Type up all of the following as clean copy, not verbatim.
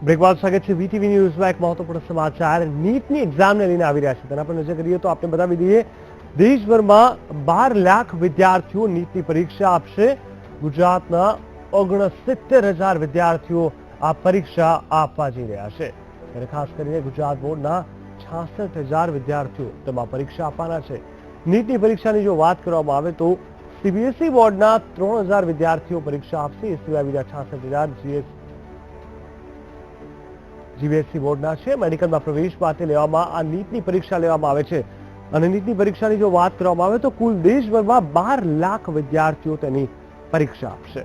Break બાદ સ્વાગત છે વીટીવી ન્યૂઝમાં એક મહત્વપૂર્ણ સમાચાર નીટની એક્ઝામને લઈને આવી રહ્યા છે તેના પર નજર કરીએ તો આપણે બતાવી દઈએ દેશભરમાં 12 લાખ વિદ્યાર્થીઓ નીટની પરીક્ષા આપશે ગુજરાતના 69,000 વિદ્યાર્થીઓ આ પરીક્ષા આપવા જઈ રહ્યા છે ત્યારે ખાસ કરીને ગુજરાત બોર્ડના 66,000 વિદ્યાર્થીઓ તેમાં પરીક્ષા આપવાના છે નીટની પરીક્ષાની જો વાત કરવામાં આવે તો સીબીએસઈ બોર્ડના 3,000 વિદ્યાર્થીઓ પરીક્ષા આપશે એ સિવાય બીજા 66,000 જીવીએસસી બોર્ડના છે મેડિકલમાં પ્રવેશ માટે લેવામાં આ નીટની પરીક્ષા લેવામાં આવે છે અને નીટની પરીક્ષાની જો વાત કરવામાં આવે તો કુલ દેશભરમાં 12 લાખ વિદ્યાર્થીઓ તેની પરીક્ષા આપશે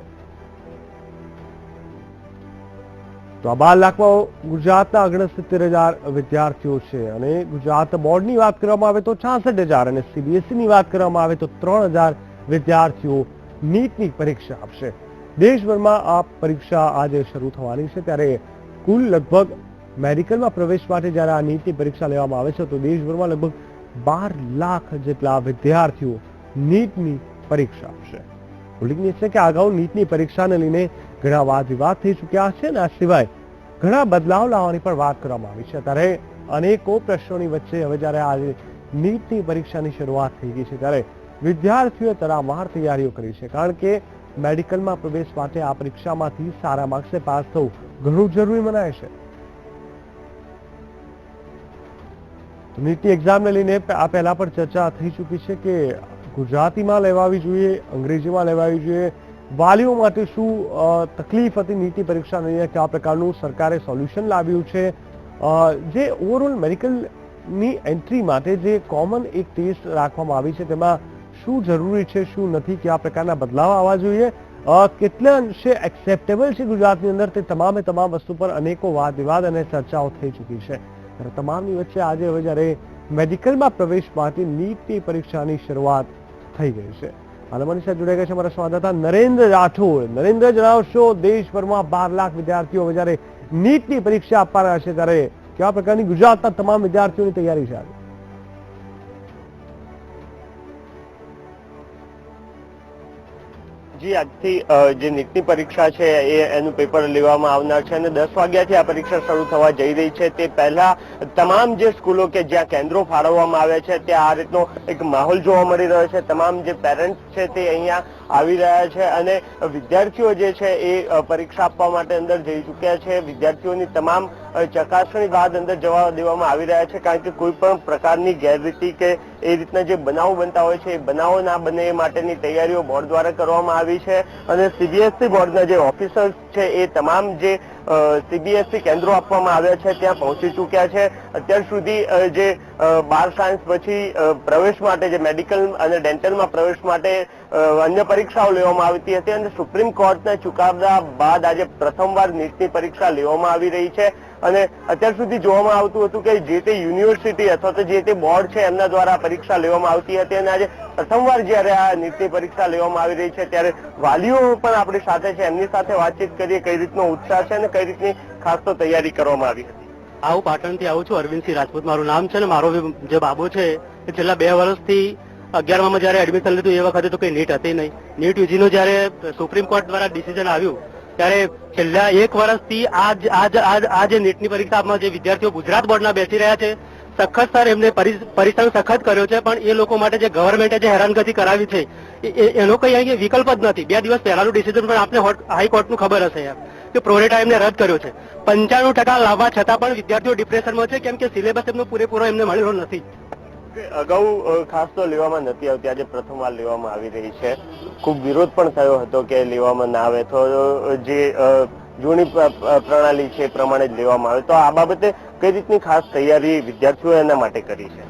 તો આ 12 લાખમાં ગુજરાતના 69,000 વિદ્યાર્થીઓ છે અને ગુજરાત બોર્ડની વાત કરવામાં આવે તો 66,000 અને સીબીએસઈની વાત કરવામાં આવે તો 3,000 વિદ્યાર્થીઓ નીટની પરીક્ષા આપશે દેશભરમાં આ પરીક્ષા આજે શરૂ થવાની છે ત્યારે કુલ લગભગ મેડિકલમાં પ્રવેશ માટે જ્યારે આ નીટની પરીક્ષા લેવામાં આવે છે તો દેશભરમાં લગભગ 12 લાખ જેટલા વિદ્યાર્થીઓ નીટની પરીક્ષા આપશે ઉલ્લેખનીય છે કે અગાઉ નીટની પરીક્ષાને લઈને ઘણા વાદ વિવાદ થઈ ચૂક્યા છે અને આ સિવાય ઘણા બદલાવ લાવવાની પણ વાત કરવામાં આવી છે ત્યારે અનેકો પ્રશ્નોની વચ્ચે હવે જ્યારે આજે નીટની પરીક્ષાની શરૂઆત થઈ ગઈ છે ત્યારે વિદ્યાર્થીઓએ તડામાર તૈયારીઓ કરી છે કારણ કે મેડિકલમાં પ્રવેશ માટે આ પરીક્ષામાંથી સારા માર્ક્સે પાસ થવું ઘણું જરૂરી મનાય છે નીટની એક્ઝામને લઈને આ પહેલા પણ ચર્ચા થઈ ચૂકી છે કે ગુજરાતીમાં લેવાવી જોઈએ અંગ્રેજીમાં લેવાવી જોઈએ વાલીઓ માટે શું તકલીફ હતી નીટની પરીક્ષાને લઈને કયા પ્રકારનું સરકારે સોલ્યુશન લાવ્યું છે જે ઓવરઓલ મેડિકલની એન્ટ્રી માટે જે કોમન એક ટેસ્ટ રાખવામાં આવી છે તેમાં શું જરૂરી છે શું નથી કયા પ્રકારના બદલાવ આવવા જોઈએ કેટલા અંશે એક્સેપ્ટેબલ છે ગુજરાતની અંદર તે તમામે તમામ વસ્તુ પર અનેકો વાદ વિવાદ અને ચર્ચાઓ થઈ ચૂકી છે ત્યારે તમામની વચ્ચે આજે હવે જ્યારે મેડિકલમાં પ્રવેશ માટે નીટની પરીક્ષાની શરૂઆત થઈ ગઈ છે આલમની સાથે જોડાઈ ગયા છે અમારા સંવાદદાતા નરેન્દ્ર રાઠોડ નરેન્દ્ર જણાવશો દેશભરમાં 12 લાખ વિદ્યાર્થીઓ હવે જ્યારે નીટની પરીક્ષા આપવાના છે ત્યારે કેવા પ્રકારની ગુજરાતના તમામ વિદ્યાર્થીઓની તૈયારી છે જી આજથી જે નીટની પરીક્ષા છે એનું પેપર લેવામાં આવનાર છે અને 10 વાગ્યાથી આ પરીક્ષા શરૂ થવા જઈ રહી છે તે પહેલા તમામ જે સ્કૂલો કે જ્યાં કેન્દ્રો ફાળવવામાં આવ્યા છે ત્યાં આ રીતનો એક માહોલ જોવા મળી રહ્યો છે તમામ જે પેરેન્ટ્સ છે તે અહીંયા આવી રહ્યા છે અને વિદ્યાર્થીઓ જે છે એ પરીક્ષા આપવા માટે અંદર જઈ ચૂક્યા છે વિદ્યાર્થીઓની તમામ ચકાસણી બાદ અંદર જવા દેવામાં આવી રહ્યા છે કારણ કે કોઈ પણ પ્રકારની ગેરરીતિ કે એ રીતના જે બનાવો બનતા હોય છે એ બનાવો ના બને એ માટેની તૈયારીઓ બોર્ડ દ્વારા કરવામાં આવી છે અને સીબીએસઈ બોર્ડના જે ઓફિસર્સ છે એ તમામ જે સીબીએસઈ કેન્દ્રો આપવામાં આવ્યા છે ત્યાં પહોંચી ચૂક્યા છે અત્યાર સુધી જે 12 સાયન્સ પછી પ્રવેશ માટે જે મેડિકલ અને ડેન્ટલમાં પ્રવેશ માટે અન્ય પરીક્ષાઓ લેવામાં આવતી હતી અને સુપ્રીમ કોર્ટના ચુકાદા બાદ આજે પ્રથમવાર નીટની પરીક્ષા લેવામાં આવી રહી છે અને અત્યાર સુધી જોવામાં આવતું હતું કે જે તે યુનિવર્સિટી અથવા તો જે તે બોર્ડ છે એમના દ્વારા પરીક્ષા લેવામાં આવતી હતી અને આજે પ્રથમવાર જ્યારે આ નીટની પરીક્ષા લેવામાં આવી રહી છે ત્યારે વાલીઓ પણ આપણી સાથે છે એમની સાથે વાતચીત કરીએ કઈ રીતનો ઉત્સાહ છે અને કઈ રીતની ખાસ તો તૈયારી કરવામાં આવી હતી. આવું પાટણથી આવું છું અરવિંદસિંહ રાજપૂત મારું નામ છે ને મારો જે બાબો છે એ છેલ્લા 2 વર્ષથી 11માં જયારે એડમિશન લીધું એ વખતે તો કઈ નીટ હતી નહીં નીટ યુજીનું જયારે સુપ્રીમ કોર્ટ દ્વારા ડિસિઝન આવ્યું ત્યારે છેલ્લા 1 વર્ષથી આ જે નીટની પરીક્ષામાં જે વિદ્યાર્થીઓ ગુજરાત બોર્ડના બેસી રહ્યા છે સખત સર એમને પરિશ્રમ સખત કર્યો છે પણ એ લોકો માટે જે ગવર્મેન્ટે જે હેરાનગતિ કરાવી છે એનો કઈ અહીં વિકલ્પ જ નથી 2 દિવસ પહેલાનું ડિસિઝન પણ આપને હાઈકોર્ટનું ખબર હશે યાર કે પ્રોરેટા એમને રદ કર્યો છે 95% લાવવા છતાં પણ વિદ્યાર્થીઓ ડિપ્રેશનમાં છે કેમ કે સિલેબસ એમનો પૂરેપૂરો એમને મળેલો નથી અગાઉ ખાસ તો લેવામાં નથી આવતી આજે પ્રથમવાર લેવામાં આવી રહી છે ખૂબ વિરોધ પણ થયો હતો કે લેવામાં ના આવે તો જે જૂની પ્રણાલી છે એ પ્રમાણે જ લેવામાં આવે તો આ બાબતે કઈ રીતની ખાસ તૈયારી વિદ્યાર્થીઓ એના માટે કરી છે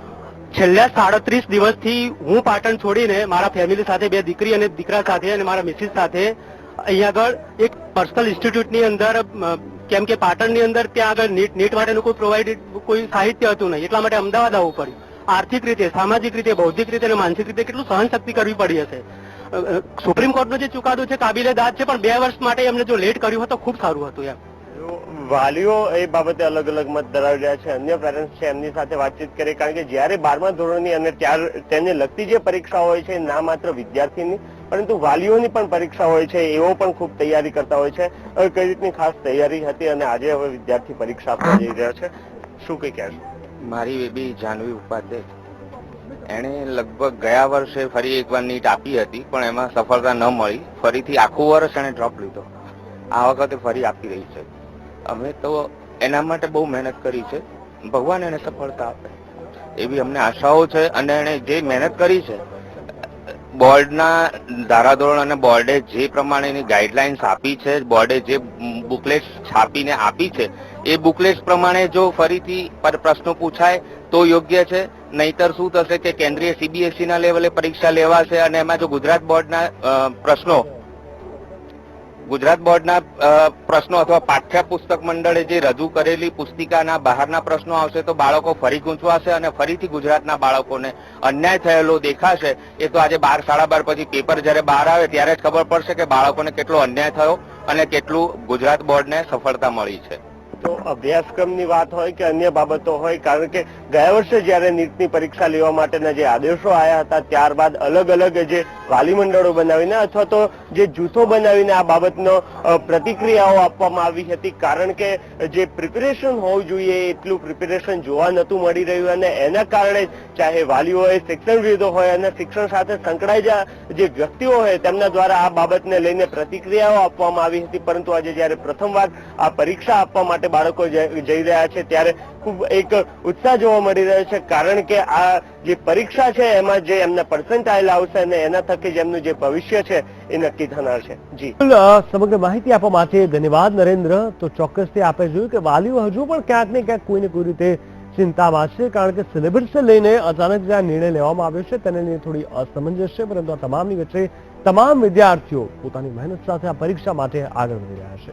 છેલ્લા 37 દિવસથી હું પાટણ છોડીને મારા ફેમિલી સાથે 2 દીકરી અને દીકરા સાથે અને મારા મિસિસ સાથે અહીંયા આગળ એક પર્સનલ ઇન્સ્ટિટ્યૂટની અંદર કેમ કે પાટણની અંદર ત્યાં આગળ નીટ માટેનું કોઈ પ્રોવાઇડેડ કોઈ સાહિત્ય હતું નહીં એટલા માટે અમદાવાદ આવવું પડ્યું આર્થિક રીતે સામાજિક રીતે બૌદ્ધિક રીતે અને માનસિક રીતે કેટલું સહનશક્તિ કરવી પડી હશે સુપ્રીમ કોર્ટનો જે ચુકાદો છે કાબિલે દાદ છે પણ 2 વર્ષ માટે એમને જો લેટ કર્યું હોત તો ખૂબ સારું હતું એમ વાલીઓ એ બાબતે અલગ અલગ મત ધરાવી રહ્યા છે અન્ય પેરેન્ટ્સ છે એમની સાથે વાતચીત કરી કારણ કે જયારે 12મા ધોરણની અને તેને લગતી જે પરીક્ષાઓ હોય છે ના માત્ર વિદ્યાર્થીની પરંતુ વાલીઓની પણ પરીક્ષા હોય છે, એવો પણ ખૂબ તૈયારી કરતા હોય છે. કઈ રીતની ખાસ તૈયારી હતી અને આજે હવે વિદ્યાર્થી પરીક્ષા આપવા જઈ રહ્યા છે, શું કઈ કહેશો? મારી બેબી જાહ્નવી ઉપાધ્યાય, એણે લગભગ ગયા વર્ષે ફરી એકવાર નીટ આપી હતી, પણ એમાં સફળતા ન મળી. ફરીથી આખું વર્ષ એણે ડ્રોપ લીધો. આ વખતે ફરી આપી રહી છે. અમે તો એના માટે બહુ મહેનત કરી છે. ભગવાન એને સફળતા આપે એવી અમને આશાઓ છે. અને એણે જે મહેનત કરી છે, બોર્ડના ધારાધોરણ અને બોર્ડે જે પ્રમાણેની ગાઈડલાઇન્સ આપી છે, બોર્ડે જે બુકલેટ છાપીને આપી છે, એ બુકલેટ પ્રમાણે જો ફરીથી પ્રશ્નો પૂછાય તો યોગ્ય છે. નહીતર શું થશે કે કેન્દ્રીય CBSE ના લેવલે પરીક્ષા લેવાશે અને એમાં જો ગુજરાત બોર્ડના પ્રશ્નો અથવા પાઠ્યપુસ્તક મંડળે જે રજૂ કરેલી પુસ્તિકાના બહારના પ્રશ્નો આવશે તો બાળકો ફરી ગૂંચવાશે અને ફરીથી ગુજરાતના બાળકોને અન્યાય થયેલો દેખાશે. એ તો આજે 12:30 પછી પેપર જ્યારે બહાર આવે ત્યારે જ ખબર પડશે કે બાળકોને કેટલો અન્યાય થયો અને કેટલું ગુજરાત બોર્ડને સફળતા મળી છે. તો અભ્યાસક્રમની વાત હોય કે અન્ય બાબતો હોય, કારણ કે ગયા વર્ષે જયારે નીટની પરીક્ષા લેવા માટેના જે આદેશો આવ્યા હતા ત્યારબાદ અલગ અલગ જે વાલી મંડળો બનાવીને અથવા તો જે જૂથો બનાવીને આ બાબતનો પ્રતિક્રિયાઓ આપવામાં આવી હતી, કારણ કે જે પ્રિપેરેશન હોવું જોઈએ એટલું પ્રિપેરેશન જોવા નતું મળી રહ્યું અને એના કારણે ચાહે વાલીઓ હોય, શિક્ષણવિદો હોય અને શિક્ષણ સાથે સંકળાયેલા જે વ્યક્તિઓ હોય તેમના દ્વારા આ બાબતને લઈને પ્રતિક્રિયાઓ આપવામાં આવી હતી. પરંતુ આજે જયારે પ્રથમવાર આ પરીક્ષા આપવા માટે બાળકો જઈ રહ્યા છે ત્યારે ખૂબ એક ઉત્સાહ જોવા મળી રહ્યો છે, કારણ કે આ જે પરીક્ષા છે એમાં જે એમના પર્સન્ટાઇલ આવશે અને એના થકી જ એમનું જે ભવિષ્ય છે એ નક્કી થનાર છે. જી, સમગ્ર માહિતી આપવા માટે ધન્યવાદ નરેન્દ્ર. તો ચોક્કસથી આપણે જોયું કે વાલીઓ હજુ પણ ક્યાંક ને ક્યાંક કોઈને કોઈ રીતે ચિંતામાં છે, કારણ કે સિલેબસને લઈને અચાનક જે આ નિર્ણય લેવામાં આવ્યો છે તેને લઈને થોડી અસમંજસ છે. પરંતુ આ તમામની વચ્ચે તમામ વિદ્યાર્થીઓ પોતાની મહેનત સાથે આ પરીક્ષા માટે આગળ વધી રહ્યા છે.